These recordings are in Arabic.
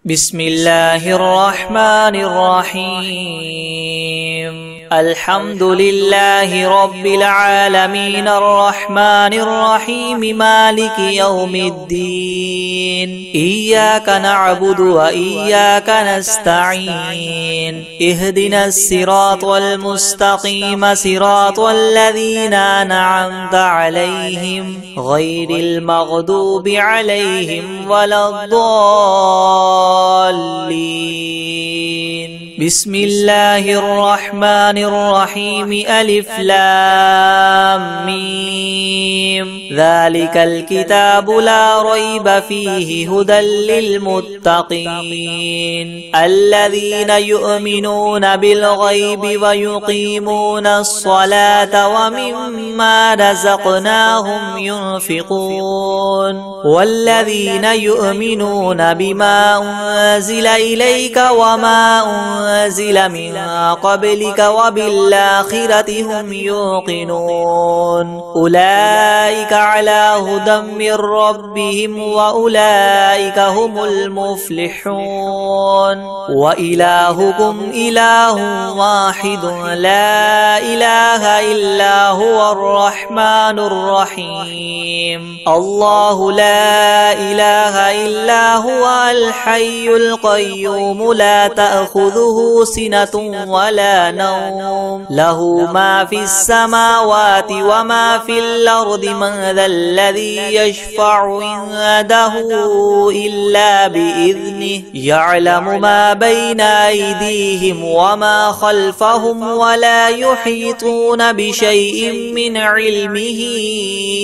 بسم الله الرحمن الرحيم. الحمد لله رب العالمين الرحمن الرحيم مالك يوم الدين. إياك نعبد وإياك نستعين. اهدنا الصراط المستقيم صراط الذين أنعمت عليهم غير المغضوب عليهم ولا الضالين. بسم الله الرحمن الرحيم. ألف لام ميم. ذلك الكتاب لا ريب فيه هدى للمتقين الذين يؤمنون بالغيب ويقيمون الصلاة ومما رزقناهم ينفقون والذين يؤمنون بما أنزل إليك وما أنزل من قبلك وبالآخرة هم يوقنون. أولئك على هدى من ربهم وأولئك هم المفلحون. وإلهكم إله واحد لا إله إلا هو الرحمن الرحيم. الله لا إله إلا هو الحي القيوم لا تأخذه سنة ولا نوم له ما في السماوات وما في الأرض. من ذا الذي يشفع عنده إلا بإذنه يعلم ما بين أيديهم وما خلفهم ولا يحيطون بشيء من علمه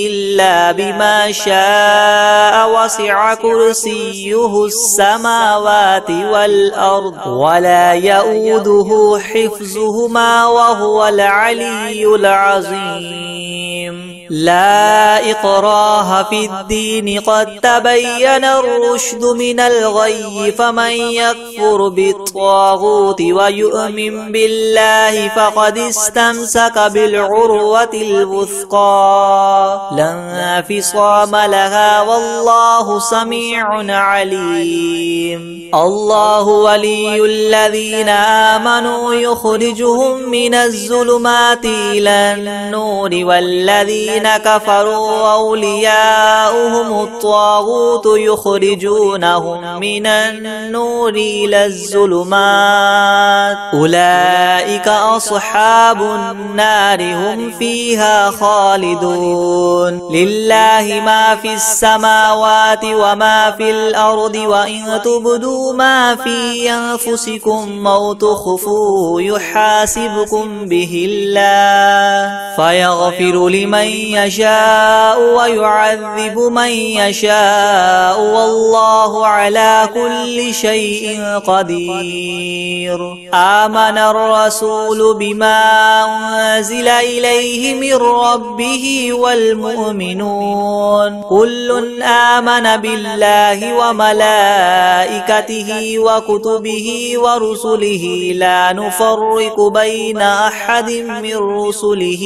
إلا بما شاء. وسع كرسيه السماوات والأرض ولا يؤوده حفظهما وهو العلي العظيم. لا إكراه في الدين قد تبين الرشد من الغي. فمن يكفر بالطاغوت ويؤمن بالله فقد استمسك بالعروة الوثقى لا انفصام لها والله سميع عليم. الله ولي الذين آمنوا يخرجهم من الظلمات إلى النور والذين كفروا أولياؤهم الطاغوت يخرجونهم من النور إلى الظلمات. أولئك أصحاب النار هم فيها خالدون. لله ما في السماوات وما في الأرض وإن تبدوا ما في أنفسكم أو تخفوه يحاسبكم به الله فيغفر لمن يشاء ويعذب من يشاء والله على كل شيء قدير. آمن الرسول بما أنزل إليه من ربه والمؤمنون كل آمن بالله وملائكته وكتبه ورسله لا نفرق بين أحد من رسله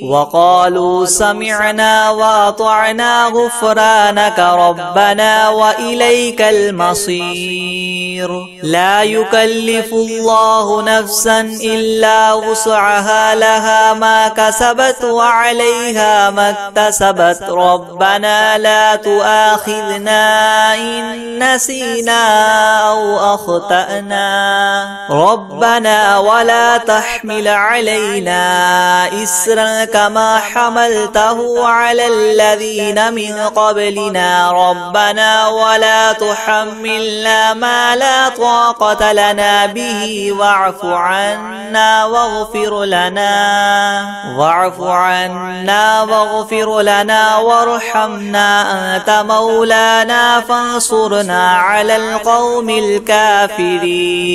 وقالوا سمعنا وأطعنا غفرانك ربنا وإليك المصير. لا يكلف الله نفسا إلا وسعها لها ما كسبت وعليها ما اكتسبت. ربنا لا تؤاخذنا إن نسينا أو أخطأنا ربنا ولا تحمل علينا إسرا كما حملته على الذين من قبلنا ربنا ولا تحملنا ما لا طاقة لنا به واعف عنا واغفر لنا وارحمنا أنت مولانا فانصرنا على القوم الكافرين.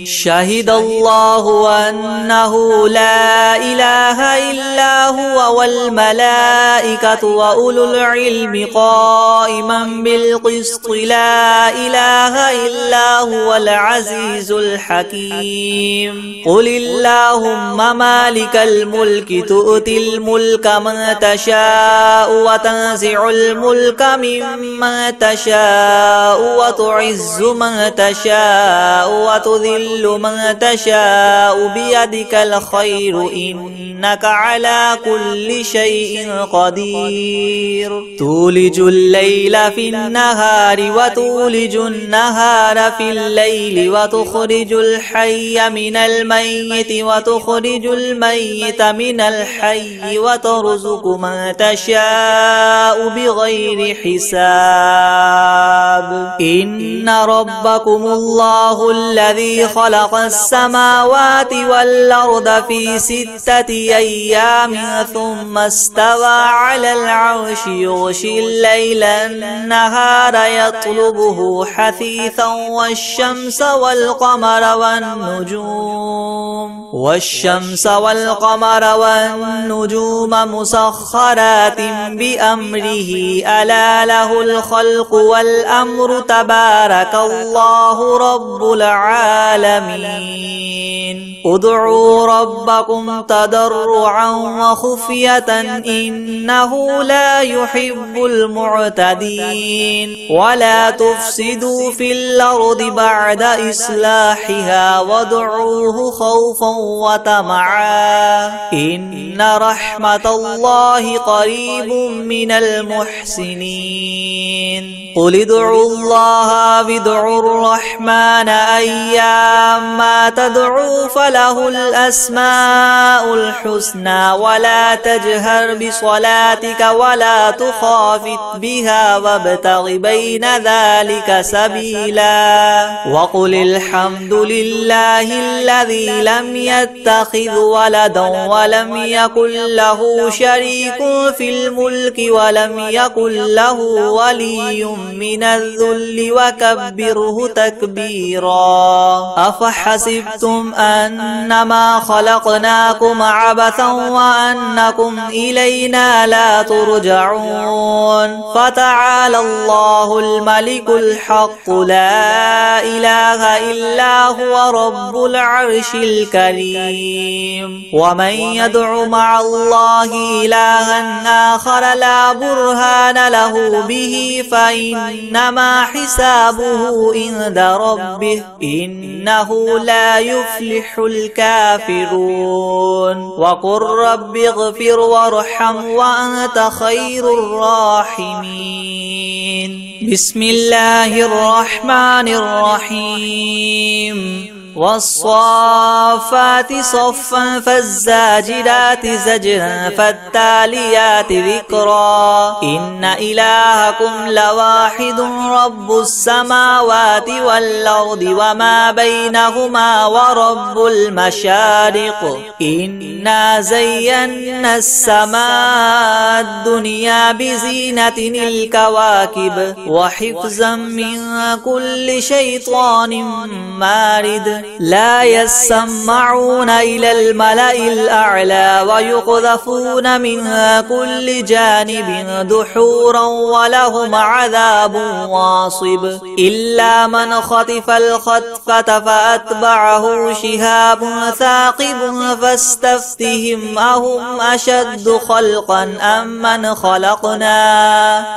شهد الله أنه لا إله إلا هو والملائكة وأولو العلم قائما بالقسط لا إله إلا هو العزيز الحكيم قل اللهم مالك الملك تؤتي الملك من تشاء وتنزع الملك ممن تشاء وتعز من تشاء وتذل من تشاء بيدك الخير إنك على كل شيء قدير تولج الليل في النهار وتولج النهار في الليل وتخرج الحي من الميت وتخرج الميت من الحي وترزق من تشاء بغير حساب إن ربكم الله الذي خلق السماوات والأرض في 6 أيام ثم استوى على العرش يغشي الليل النهار يطلبه حثيثا والشمس والقمر والنجوم مسخرات بأمره ألا له الخلق والأمر تبارك الله رب العالمين ادعوا ربكم تضرعا وخفية إنه لا يحب المعتدين ولا تفسدوا في الأرض بعد إصلاحها وادعوه خوفا وطمعا إن رحمة الله قريب من المحسنين قل ادعوا الله وادعوا الرحمن أيما تدعوا فله الأسماء الحسنى ولا تجهر بصلاتك ولا تخافت بها وابتغ بين ذلك سبيلا وقل الحمد لله الذي لم يتخذ ولدا ولم يكن له شريك في الملك ولم يكن له ولي من الذل وكبره تكبيرا أفحسبتم أنما خلقناكم عبثا وأنكم إلينا لا ترجعون فتعالى الله الملك الحق لا إله إلا هو رب العرش الكريم ومن يدع مع الله إلها آخر لا برهان له به فإنما حسابه عند ربه إنه لا يفلح الكافرون وقل رب اغفر وارحم وأنت خير الراحمين بسم الله الرحمن الرحيم والصافات صفا فالزاجرات زجرا فالتاليات ذكرا إن إلهكم لواحد رب السماوات والأرض وما بينهما ورب المشارق إنا زينا السماء الدنيا بزينة الكواكب وحفظا من كل شيطان مارد لا يسمعون إلى الملأ الأعلى ويقذفون من كل جانب دحورا ولهم عذاب واصب إلا من خطف الخطفة فأتبعه شهاب ثاقب فاستفتهم أهم أشد خلقا أم من خلقنا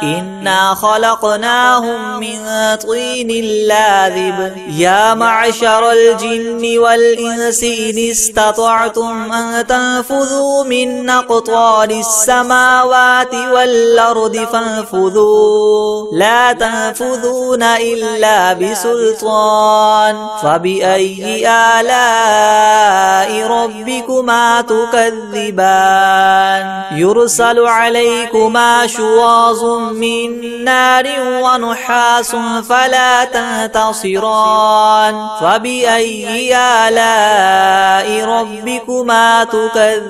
إنا خلقناهم من طين لاذب يا معشر الجن والإنس إن استطعتم أن تنفذوا من أقطار السماوات والأرض فانفذوا لا تنفذون إلا بسلطان فبأي آلاء ربكما تكذبان يرسل عليكما شواظ من نار ونحاس فلا تنتصران فبأي فبأي آلاء ربكما تكذبان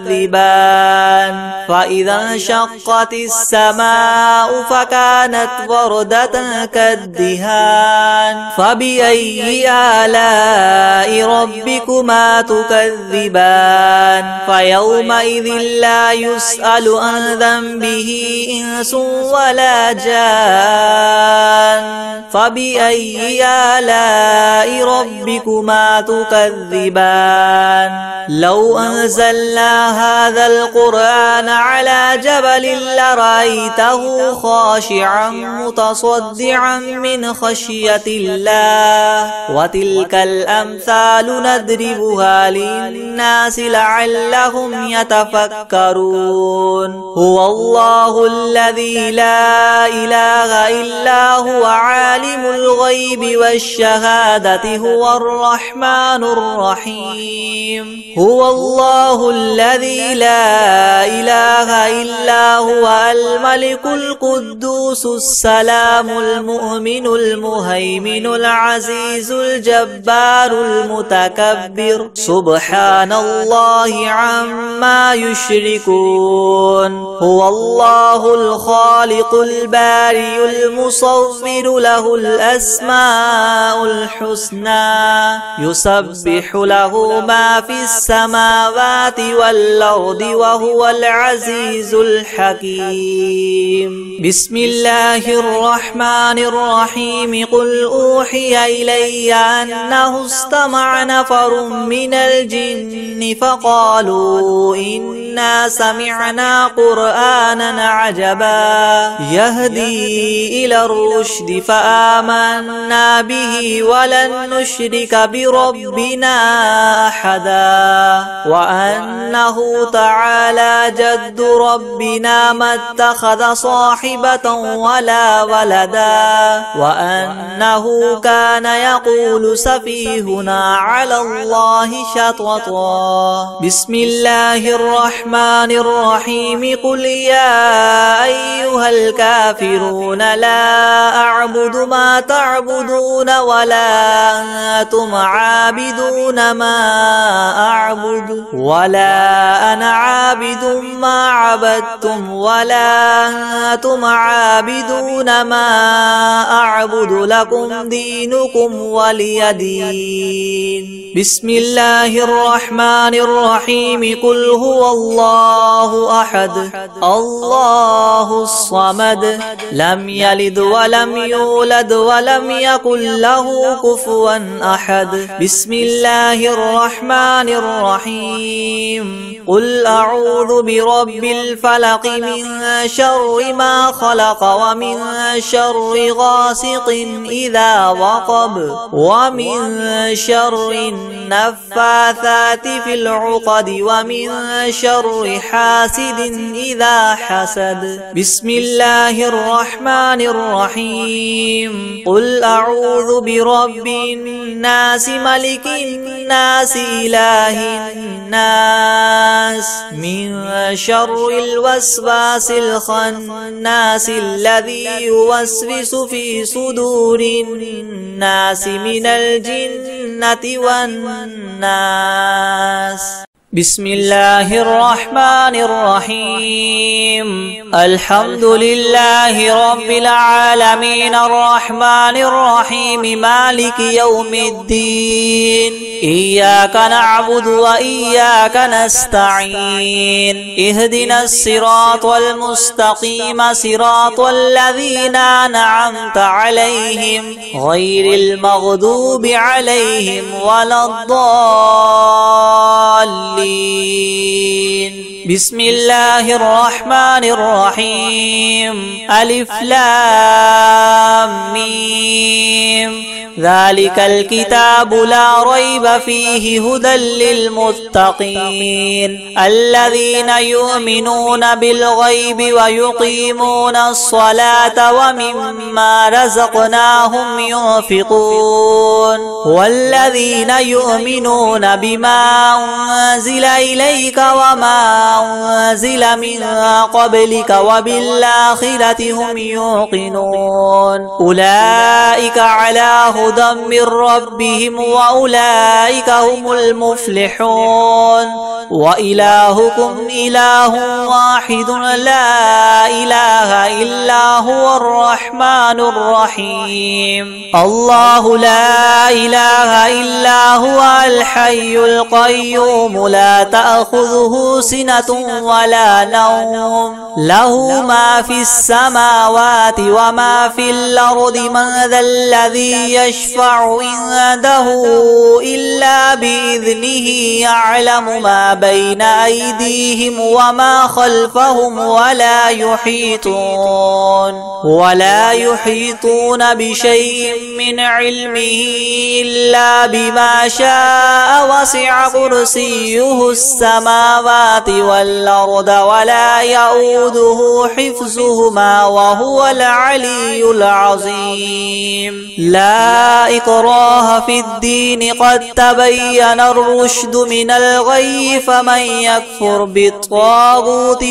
فإذا انشقت السماء فكانت وردة كالدهان فبأي آلاء ربكما تكذبان فيومئذ لا يسأل عن ذنبه إنس ولا جان فبأي آلاء ربكما تكذبان لو أنزلنا هذا القرآن على جبل لرأيته خاشعا متصدعا من خشية الله وتلك الأمثال نضربها للناس لعلهم يتفكرون هو الله الذي لا إله إلا هو عالم الغيب والشهادة هو الرحمن الرحيم هو الله الذي لا إله إلا هو الملك القدوس السلام المؤمن المهيمن العزيز الجبار المتكبر سبحان الله عما يشركون هو الله الخالق البارئ المصور له الأسماء الحسنى يسبح له ما في السماوات والأرض وهو العزيز الحكيم بسم الله الرحمن الرحيم قل أوحي إلي أنه استمع نفر من الجن فقالوا إنا سمعنا قرآنا عجبا يهدي إلى الرشد فآمنا به ولن نشرك بربنا أحدا وأنه تعالى جد ربنا ما اتخذ صاحبة ولا ولدا وأنه كان يقول سفيهنا على الله شططا بسم الله الرحمن الرحيم قل يا أيها الكافرون لا أعبد ما تعبدون ولا أنتم عابدون ما أعبد ولا أنا عابد ما عبدتم ولا أنتم عابدون ما أعبد لكم دينكم ولي دين بسم الله الرحمن الرحيم قل هو الله أحد الله الصمد لم يلد ولم يولد ولم يكن له كفوا أحد بسم الله الرحمن الرحيم قل أعوذ برب الفلق من شر ما خلق ومن شر غاسق إذا وقب ومن شر النفاثات في العقد ومن شر حاسد إذا حسد بسم الله الرحمن الرحيم قل أعوذ برب الناس ملك الناس إله الناس من شر الوسواس الخناس الذي يوسوس في صدور الناس من الجنة والناس بسم الله الرحمن الرحيم الحمد لله رب العالمين الرحمن الرحيم مالك يوم الدين إياك نعبد وإياك نستعين اهدنا الصراط المستقيم صراط الذين أنعمت عليهم غير المغضوب عليهم ولا الضالين بسم الله الرحمن الرحيم ألف لام ميم ذلك الكتاب لا ريب فيه هدى للمتقين الذين يؤمنون بالغيب ويقيمون الصلاة ومما رزقناهم ينفقون والذين يؤمنون بما أنزل إليك وما أنزل من قبلك وبالآخرة هم يوقنون أولئك على هدى من ربهم وأولئك هم المفلحون وإلهكم إله واحد لا إله إلا هو الرحمن الرحيم الله لا إله إلا هو الحي القيوم لا تأخذه سنة ولا نوم له ما في السماوات وما في الأرض من ذا الذي يشفع عنده إلا بإذنه يعلم ما بين أيديهم وما خلفهم ولا يحيطون بشيء من علمه إلا بما شاء وسع كرسيه السماوات والأرض ولا يؤوده حفظهما وهو العلي العظيم لا إكراه في الدين قد تبين الرشد من الغي فمن يكفر بالطاغوت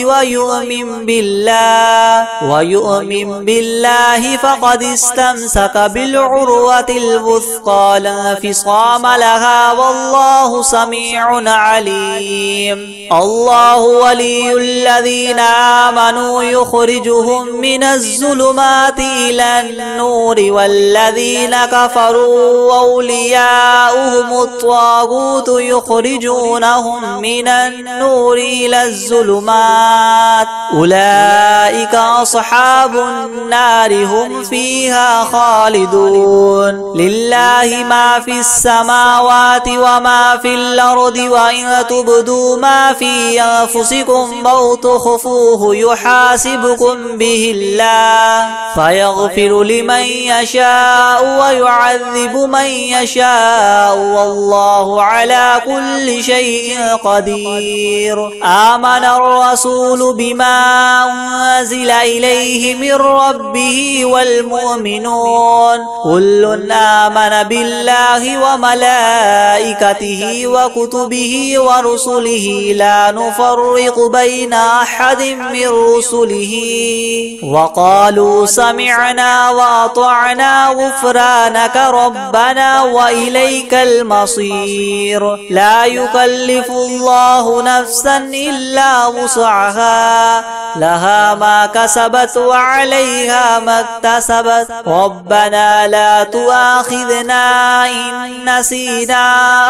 ويؤمن بالله فقد استمسك بالعروة الوثقى لا انفصام لها والله سميع عليم الله ولي الذين آمنوا يخرجهم من الظلمات إلى النور والذين كفروا أولياؤهم الطاغوت يخرجونهم من النور إلى الظلمات أولئك أصحاب النار هم فيها خالدون لله ما في السماوات وما في الأرض وإن تبدوا ما في أنفسكم أو تخفوه يحاسبكم به الله فيغفر لمن يشاء ويعذب من يشاء والله على كل شيء قدير آمن الرسول بما أنزل إليه من ربه والمؤمنون كل آمن بالله وملائكته وكتبه ورسله لا نفرق بين أحد من رسله وقالوا سمعنا وأطعنا غفرانك ربنا وإليك المصير لا يكلف الله نفسا إلا وسعها لها ما كسبت وعليها ما اكتسبت ربنا لا تؤاخذنا إن نسينا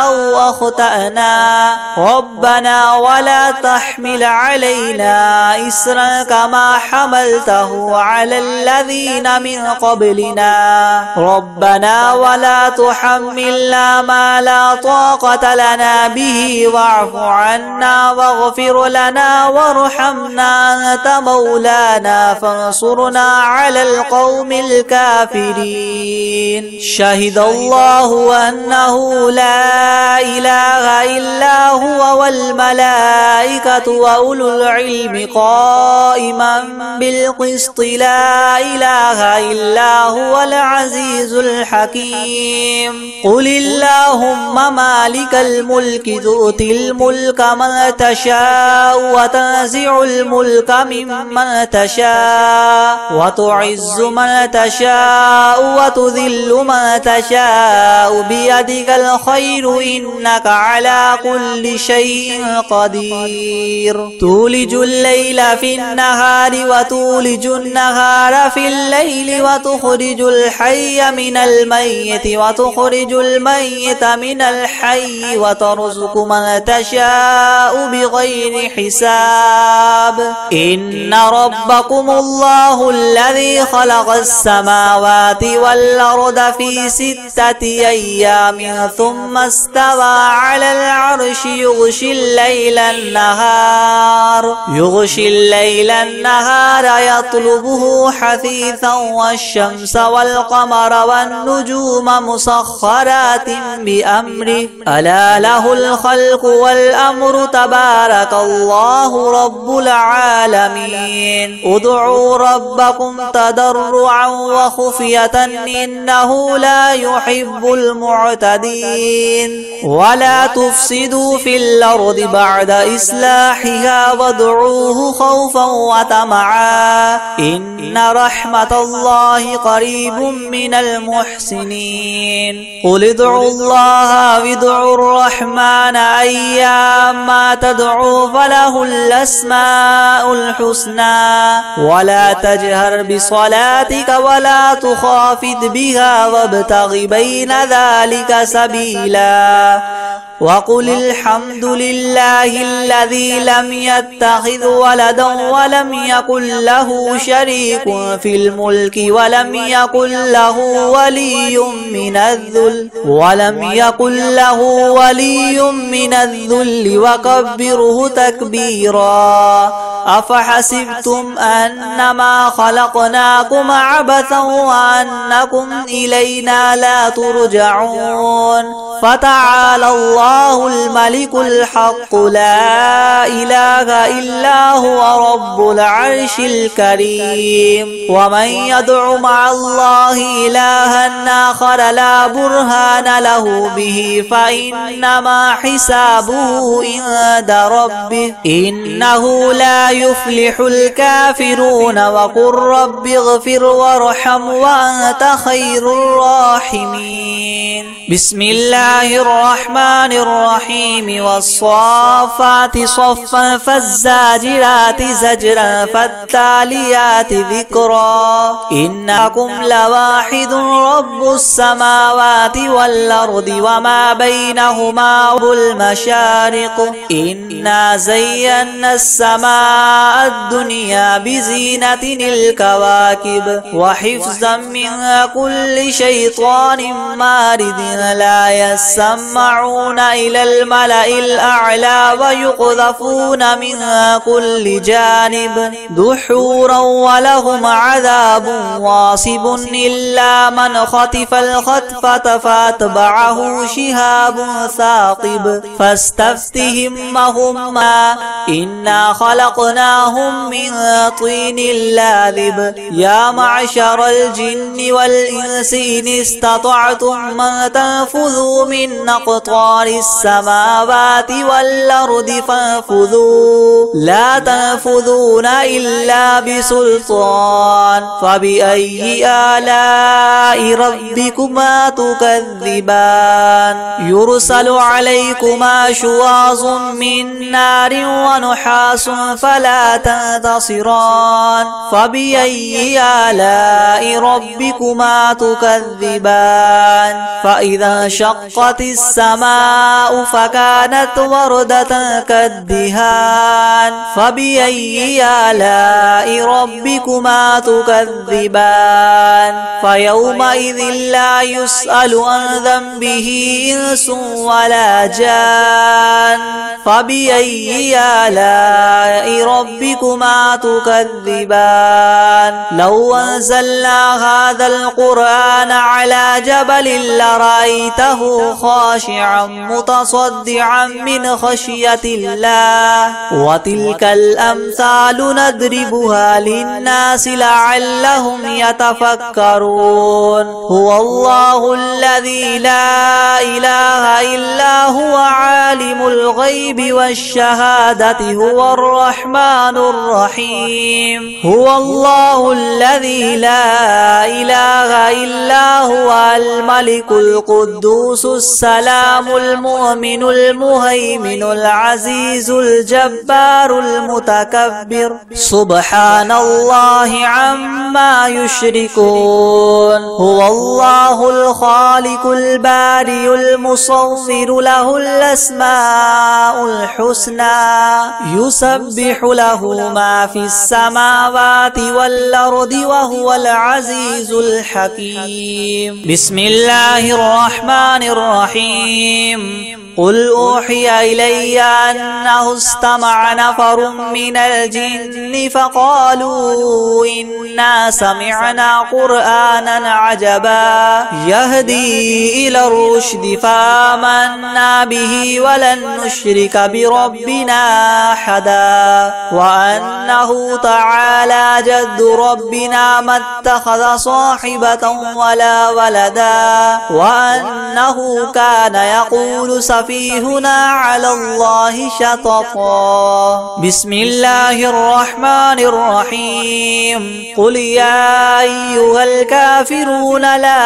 أو أخطأنا ربنا ولا تحمل علينا إسرا كما حملته على الذين من قبلنا ربنا ولا تحملنا ما لا طاقة لنا به واعف عنا واغفر لنا وارحمنا أنت مولانا فانصرنا على القوم الكافرين شهد الله أنه لا إله إلا هو والملائكة وأولو العلم قائما بالقسط لا إله إلا هو العزيز الحكيم قل اللهم مالك الملك تؤتي الملك من تشاء وتنزع الملك ممن تشاء وتعز من تشاء وتذل من تشاء بيدك الخير إنك على كل شيء قدير تولج الليل في النهار وتولج النهار في الليل وتخرج الحي من الميت وتخرج الميت من الحي وترزق من تشاء بغير حساب إن ربكم الله الذي خلق السماوات والأرض في 6 أيام ثم استوى على العرش يغشي الليل النهار يطلبه حثيثا والشمس والقمر والنجوم مسخرات بأمره ألا له الخلق والأمر تبارك الله رب العالمين ادعوا ربكم تضرعا وخفية إنه لا يحب يحب المعتدين ولا تفسدوا في الأرض بعد إصلاحها وادعوه خوفا وطمعا إن رحمة الله قريب من المحسنين قل ادعوا الله وادعوا الرحمن أيما تدعوا فله الأسماء الحسنى ولا تجهر بصلاتك ولا تخافت بها وابتغ بين ذلك سبيلا وقل الحمد لله الذي لم يتخذ ولدا ولم يكن له شريك في الملك ولم يكن له ولي من الذل وكبره تكبيرا أفحسبتم أنما خلقناكم عبثا وأنكم إلينا لا ترجعون فتعالى الله الملك الحق لا إله إلا هو رب العرش الكريم ومن يدع مع الله إلها آخر لا برهان له به فإنما حسابه عند ربه إنه لا يفلح الكافرون وقل رب اغفر وارحم وأنت خير الراحمين بسم الله الرحمن الرحيم والصافات صفا فالزاجرات زجرا فالتاليات ذكرا إنكم لواحد رب السماوات والأرض وما بينهما المشارق إنا زينا السماء الدنيا بزينة الكواكب وحفظا من كل شيطان مارد لا يسمعون إلى الملأ الأعلى ويقذفون من كل جانب دحورا ولهم عذاب واصب إلا من خطف الخطفة فاتبعه شهاب ثاقب فاستفتهم وهما إنا خلقناهم من طين لاذب يا معشر الجن والإنس إن استطعتم من تنفذوا من أقطار السماوات والأرض فانفذوا لا تنفذون إلا بسلطان فبأي آلاء ربكما تكذبان يرسل عليكما شواظ من نار ونحاس فلا تنتصران فبأي آلاء ربكما تكذبان فإذا انشقت السماء فكانت وردة كالدهان فبأي آلاء ربكما تكذبان فيومئذ لا يسأل عن ذنبه إنس ولا جان فبأي آلاء ربكما تكذبان لو أنزلنا هذا القرآن على جبل لرأيته خاشعا متصدعا من خشية الله وتلك الأمثال نضربها للناس لعلهم يتفكرون هو الله الذي لا إله إلا هو عالم الغيب والشهادة هو الرحمن الرحيم هو الله الذي لا إله إلا هو الملك القدوس السلام المؤمن المهيمن العزيز الجبار المتكبر سبحان الله عما يشركون هو الله الخالق البارئ المصور له الأسماء الحسنى يسبح له ما في السماوات والأرض وهو العزيز الحكيم بسم الله الرحمن الرحيم قل أوحي إلي أنه استمع نفر من الجن فقالوا إنا سمعنا قرآنا عجبا يهدي إلى الرشد فآمنا به ولن نشرك بربنا أحدا وأنه تعالى جد ربنا ما اتخذ صاحبة ولا ولدا وأنه كان يقول سفيهنا على الله شططا. بسم الله الرحمن الرحيم. قل يا أيها الكافرون لا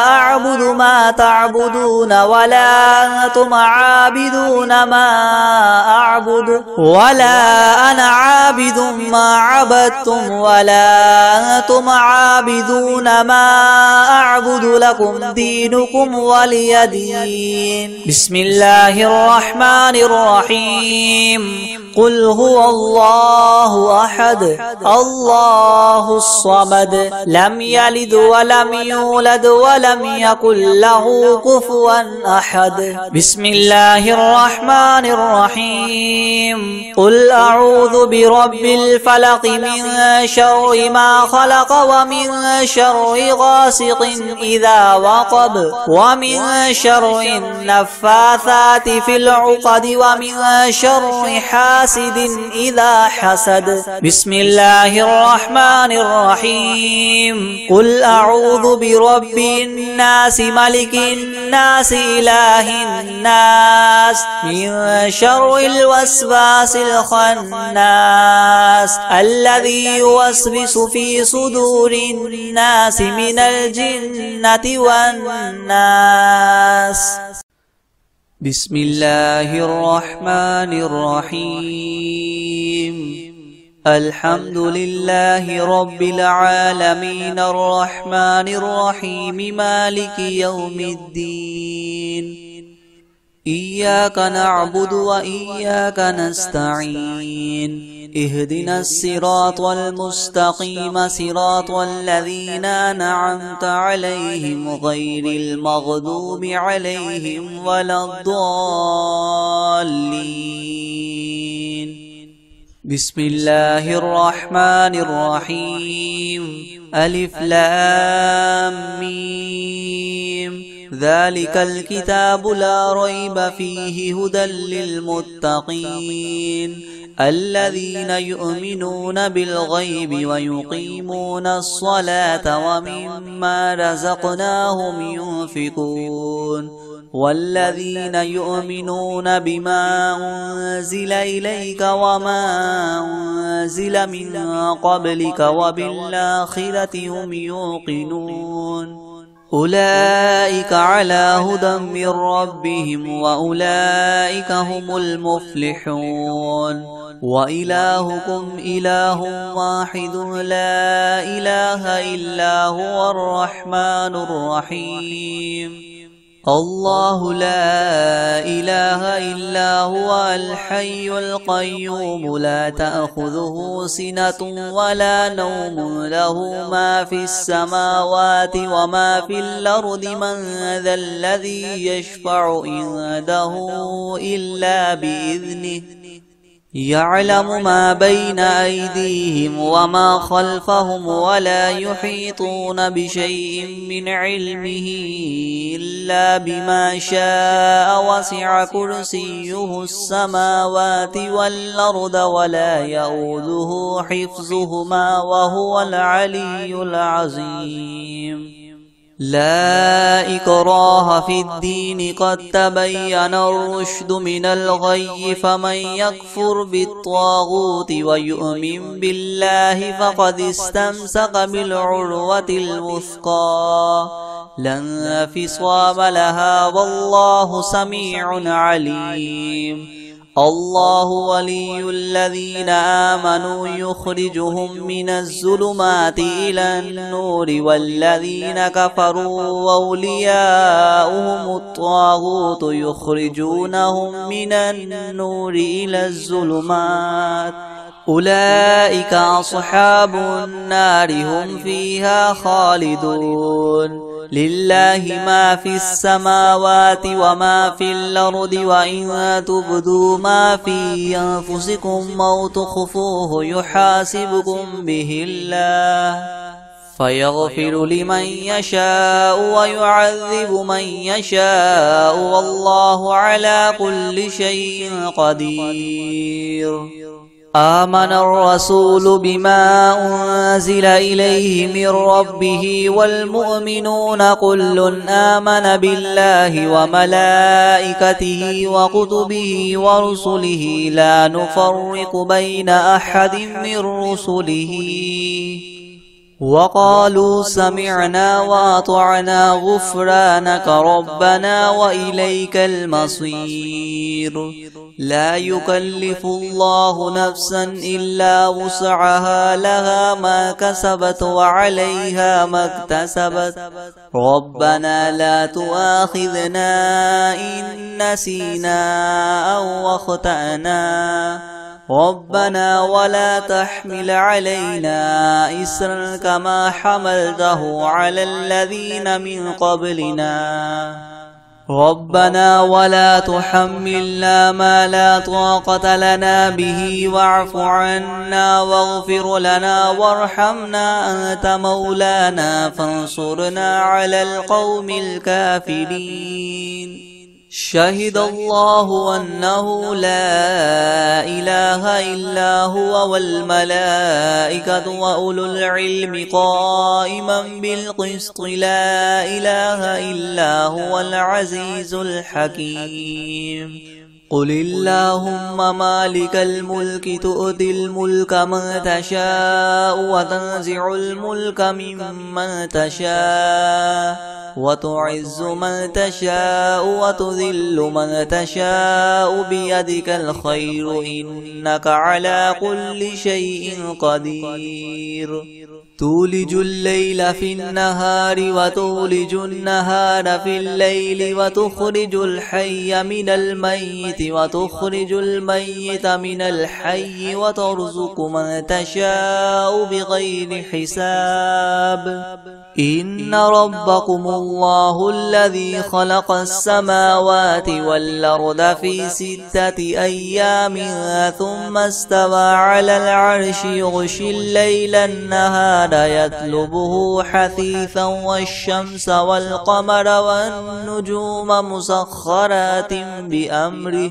أعبد ما تعبدون ولا أنتم عابدون ما أعبد ولا أنا عابد ما عبدتم ولا أنتم عابدون ما أعبد لكم دينكم ولي دين. بسم الله الرحمن الرحيم. قل هو الله أحد الله الصمد لم يلد ولم يولد ولم يكن له كفوا أحد. بسم الله الرحمن الرحيم. قل أعوذ برب الفلق من شر ما خلق ومن شر غاسق إذا وقب ومن شر النفاثات في العقد ومن شر حاسد إذا حسد. بسم الله الرحمن الرحيم. قل أعوذ برب الناس ملك الناس إله الناس من شر الوسواس الخناس الذي يوسوس في صدور الناس من الجنة والناس. بسم الله الرحمن الرحيم. الحمد لله رب العالمين الرحمن الرحيم مالك يوم الدين. إياك نعبد وإياك نستعين. اهدنا الصراط المستقيم صراط الذين أنعمت عليهم غير المغضوب عليهم ولا الضالين. بسم الله الرحمن الرحيم. ألف لام ميم. ذلك الكتاب لا ريب فيه هدى للمتقين الذين يؤمنون بالغيب ويقيمون الصلاة ومما رزقناهم ينفقون والذين يؤمنون بما أنزل إليك وما أنزل من قبلك وبالآخرة هم يوقنون أولئك على هدى من ربهم وأولئك هم المفلحون. وإلهكم إله واحد لا إله إلا هو الرحمن الرحيم. الله لا إله إلا هو الحي القيوم لا تأخذه سنة ولا نوم له ما في السماوات وما في الأرض من ذا الذي يشفع عنده إلا بإذنه يعلم ما بين أيديهم وما خلفهم ولا يحيطون بشيء من علمه إلا بما شاء وسع كرسيه السماوات والأرض ولا يؤوده حفظهما وهو العلي العظيم. لا إكراه في الدين قد تبين الرشد من الغي فمن يكفر بالطاغوت ويؤمن بالله فقد استمسك بالعروة الوثقى لا انفصام لها والله سميع عليم. الله ولي الذين آمنوا يخرجهم من الظلمات إلى النور والذين كفروا أولياؤهم الطاغوت يخرجونهم من النور إلى الظلمات أولئك أصحاب النار هم فيها خالدون. لله ما في السماوات وما في الأرض وإن تبدوا ما في أنفسكم أو تخفوه يحاسبكم به الله فيغفر لمن يشاء ويعذب من يشاء والله على كل شيء قدير. آمن الرسول بما أنزل إليه من ربه والمؤمنون كل آمن بالله وملائكته وكتبه ورسله لا نفرق بين أحد من رسله وقالوا سمعنا وأطعنا غفرانك ربنا وإليك المصير. لا يكلف الله نفسا إلا وسعها لها ما كسبت وعليها ما اكتسبت ربنا لا تؤاخذنا إن نسينا أو أخطأنا ربنا ولا تحمل علينا إسرا كما حملته على الذين من قبلنا ربنا ولا تحملنا ما لا طاقة لنا به واعف عنا واغفر لنا وارحمنا أنت مولانا فانصرنا على القوم الكافرين. شهد الله أنه لا إله إلا هو والملائكة وأولو العلم قائما بالقسط لا إله إلا هو العزيز الحكيم. قل اللهم مالك الملك تؤتي الملك من تشاء وتنزع الملك ممن تشاء وتعز من تشاء وتذل من تشاء بيدك الخير إنك على كل شيء قدير. تولج الليل في النهار وتولج النهار في الليل وتخرج الحي من الميت وتخرج الميت من الحي وترزق من تشاء بغير حساب. إن ربكم الله الذي خلق السماوات والأرض في 6 أيام ثم استوى على العرش يغشي الليل النهار يطلبه حثيثا والشمس والقمر والنجوم مسخرات بأمره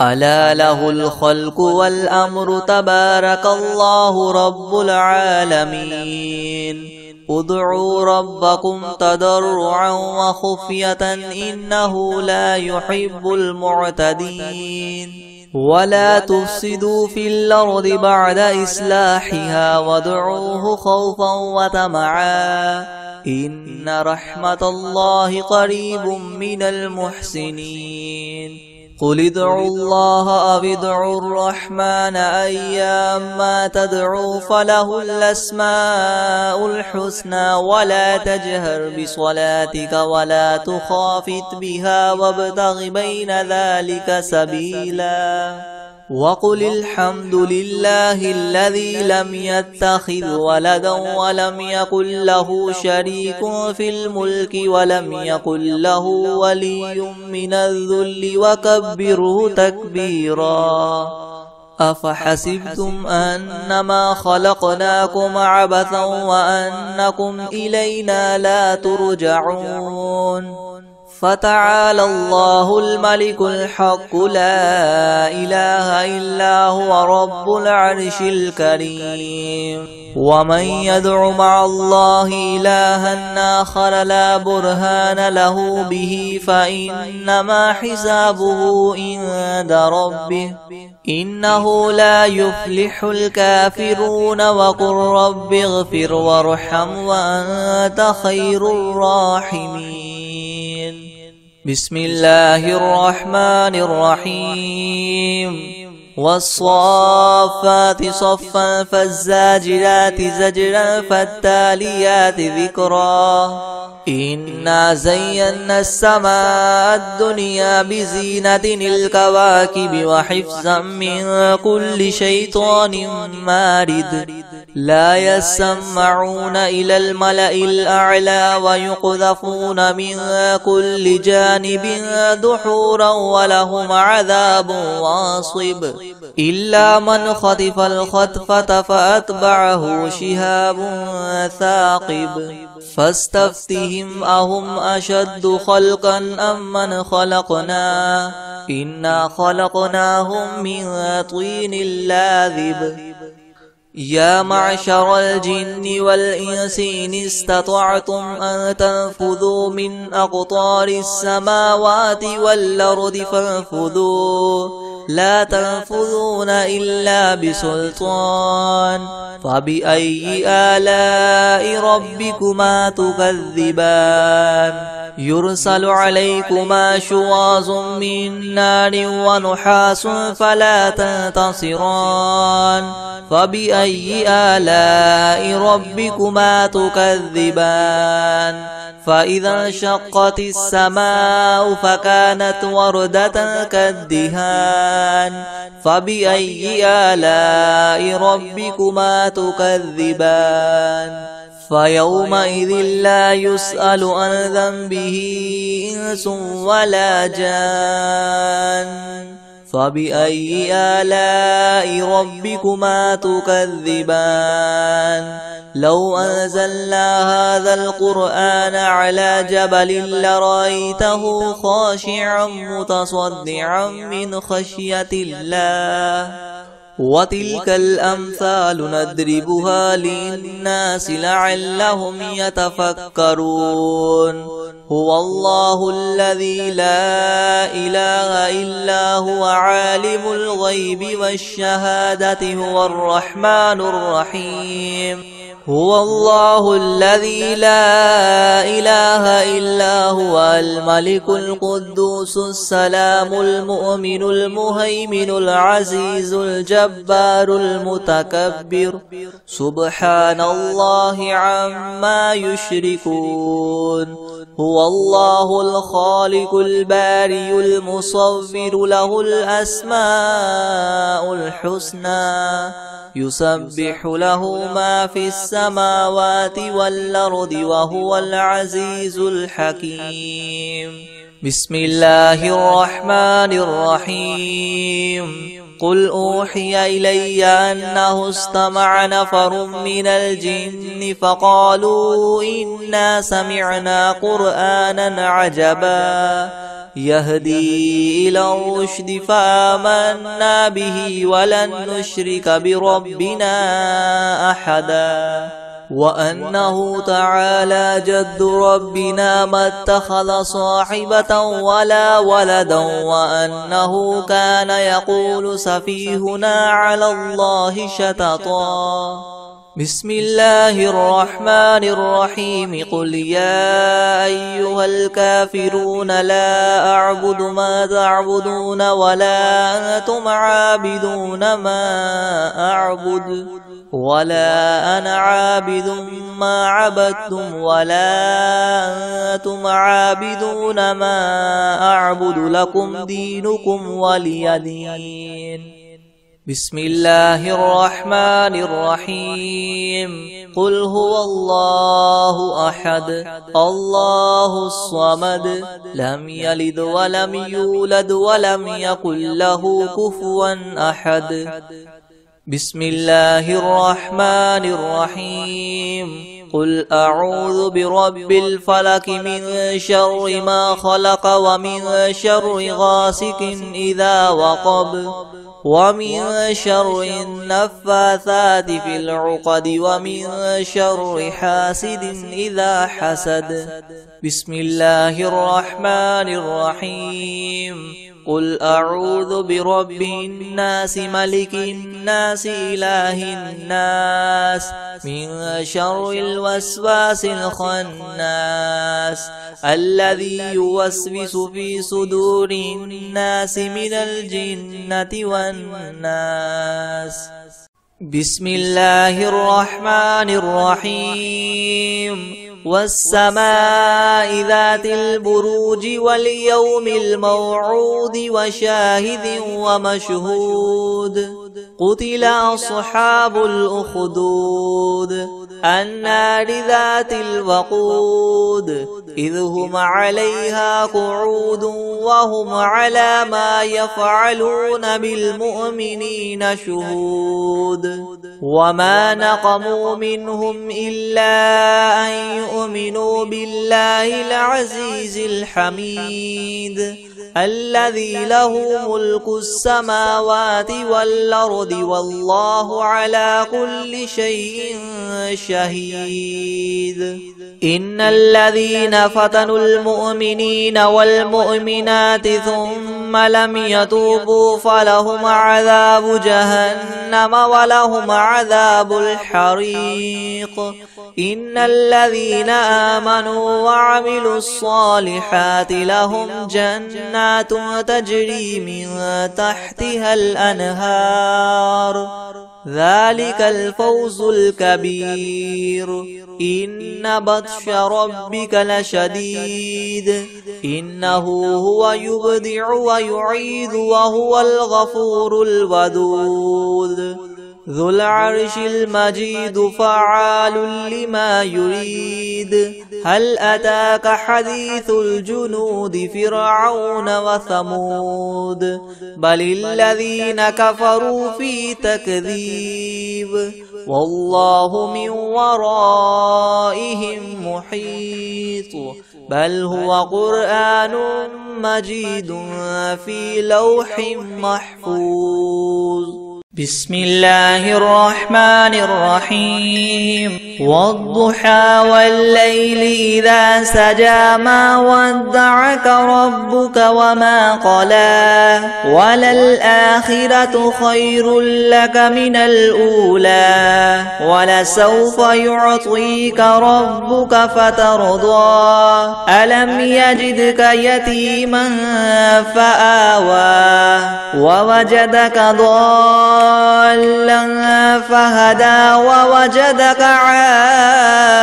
ألا له الخلق والأمر تبارك الله رب العالمين. ادعوا ربكم تضرعا وخفية إنه لا يحب المعتدين. ولا تفسدوا في الأرض بعد إصلاحها وادعوه خوفا وطمعا إن رحمة الله قريب من المحسنين. قل ادعوا الله أو ادعوا الرحمن أيما تدعوا فله الأسماء الحسنى ولا تجهر بصلاتك ولا تخافت بها وابتغ بين ذلك سبيلا. وقل الحمد لله الذي لم يتخذ ولدا ولم يكن له شريك في الملك ولم يكن له ولي من الذل وكبره تكبيرا. أفحسبتم أنما خلقناكم عبثا وأنكم إلينا لا ترجعون. فتعالى الله الملك الحق لا إله إلا هو رب العرش الكريم. ومن يدع مع الله إلها آخر لا برهان له به فإنما حسابه عند ربه إنه لا يفلح الكافرون. وقل رب اغفر وارحم وأنت خير الراحمين. بسم الله الرحمن الرحيم. والصافات صفا فالزاجرات زجرا فالتاليات ذكرا. إنا زينا السماء الدنيا بزينة الكواكب وحفظا من كل شيطان مارد. لا يسمعون إلى الملأ الأعلى ويقذفون من كل جانب دحورا ولهم عذاب واصب إلا من خطف الخطفة فأتبعه شهاب ثاقب فاستفتهم أهم أشد خلقا أم من خلقنا إنا خلقناهم من طين لاذب يا معشر الجن والإنس إن استطعتم أن تنفذوا من أقطار السماوات والأرض فانفذوا لا تنفذون إلا بسلطان فبأي آلاء ربكما تكذبان يرسل عليكما شواظ من نار ونحاس فلا تنتصران فبأي آلاء ربكما تكذبان فإذا انشقت السماء فكانت وردة كالدهان فبأي آلاء ربكما تكذبان فيومئذ لا يسأل عن ذنبه إنس ولا جان فبأي آلاء ربكما تكذبان لو أنزلنا هذا القرآن على جبل لرأيته خاشعا متصدعا من خشية الله وتلك الأمثال نضربها للناس لعلهم يتفكرون هو الله الذي لا إله إلا هو عالم الغيب والشهادة هو الرحمن الرحيم هو الله الذي لا إله إلا هو الملك القدوس السلام المؤمن المهيمن العزيز الجبار المتكبر سبحان الله عما يشركون هو الله الخالق الباري المصور له الأسماء الحسنى يسبح له ما في السماوات والأرض وهو العزيز الحكيم بسم الله الرحمن الرحيم قل أوحي إلي أنه استمع نفر من الجن فقالوا إنا سمعنا قرآنا عجبا يهدي إلى الرشد فآمنا به ولن نشرك بربنا أحدا وأنه تعالى جد ربنا ما اتخذ صاحبة ولا ولدا وأنه كان يقول سفيهنا على الله شططا بسم الله الرحمن الرحيم قل يا أيها الكافرون لا أعبد ما تعبدون ولا أنتم عابدون ما أعبد ولا أنا عابد ما عبدتم ولا أنتم عابدون ما أعبد لكم دينكم ولي دين بسم الله الرحمن الرحيم قل هو الله أحد الله الصمد لم يلد ولم يولد ولم يكن له كفوا أحد بسم الله الرحمن الرحيم قل أعوذ برب الفلك من شر ما خلق ومن شر غاسق إذا وقب ومن شر النفاثات في العقد ومن شر حاسد إذا حسد بسم الله الرحمن الرحيم قل أعوذ برب الناس ملك الناس إله الناس من شر الوسواس الخناس الذي يوسوس في صدور الناس من الجنة والناس بسم الله الرحمن الرحيم والسماء ذات البروج واليوم الموعود وشاهد ومشهود قتل أصحاب الأخدود النار ذات الوقود إذ هم عليها قعود وهم على ما يفعلون بالمؤمنين شهود وما نقموا منهم إلا أن يؤمنوا بالله العزيز الحميد الذي له ملك السماوات والأرض والله على كل شيء شهيد إن الذين فتنوا المؤمنين والمؤمنات ثم لم يتوبوا فلهم عذاب جهنم ولهم عذاب الحريق إن الذين آمنوا وعملوا الصالحات لهم جنات تجري من تحتها الأنهار ذلك الفوز الكبير إن بطش ربك لشديد إنه هو يبدع ويعيد وهو الغفور الودود ذو العرش المجيد فعال لما يريد هل أتاك حديث الجنود فرعون وثمود بل الذين كفروا في تكذيب والله من ورائهم محيط بل هو قرآن مجيد في لوح محفوظ بسم الله الرحمن الرحيم والضحى والليل إذا سجى ما ودعك ربك وما قلى وللآخرة خير لك من الأولى ولسوف يعطيك ربك فترضى ألم يجدك يتيما فآوى ووجدك ضالا فهدى ووجدك عائلا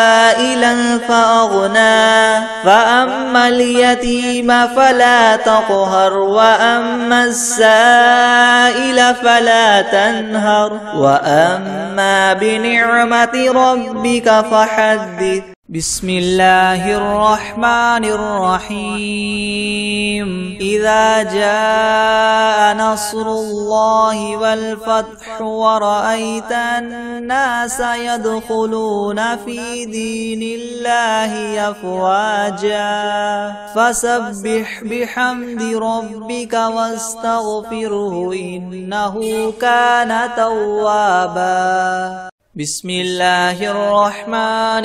فأغنى فأما اليتيم فلا تقهر وأما السائل فلا تنهر وأما بنعمة ربك فحدث بسم الله الرحمن الرحيم إذا جاء نصر الله والفتح ورأيت الناس يدخلون في دين الله أفواجا فسبح بحمد ربك واستغفره إنه كان توابا بسم الله الرحمن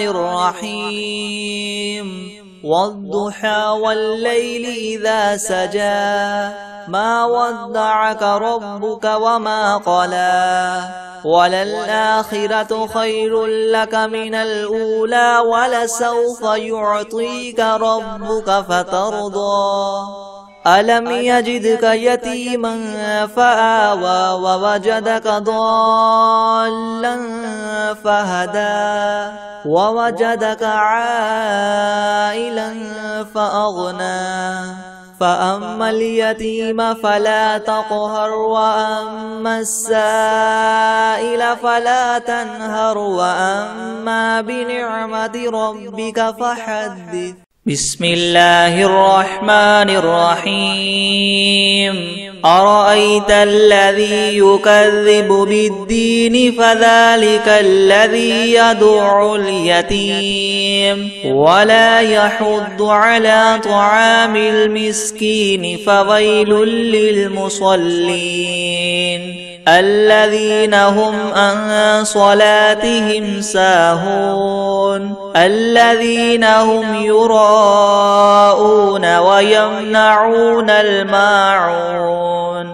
الرحيم والضحى والليل إذا سجى ما ودعك ربك وما قلى وللآخرة خير لك من الأولى ولسوف يعطيك ربك فترضى ألم يجدك يتيما فآوى ووجدك ضالا فهدى ووجدك عائلا فأغنى فأما اليتيم فلا تقهر وأما السائل فلا تنهر وأما بنعمة ربك فحدث بسم الله الرحمن الرحيم أرأيت الذي يكذب بالدين فذلك الذي يدع اليتيم ولا يحض على طعام المسكين فويل للمصلين الذين هم عن صلاتهم ساهون الذين هم يراءون ويمنعون الماعون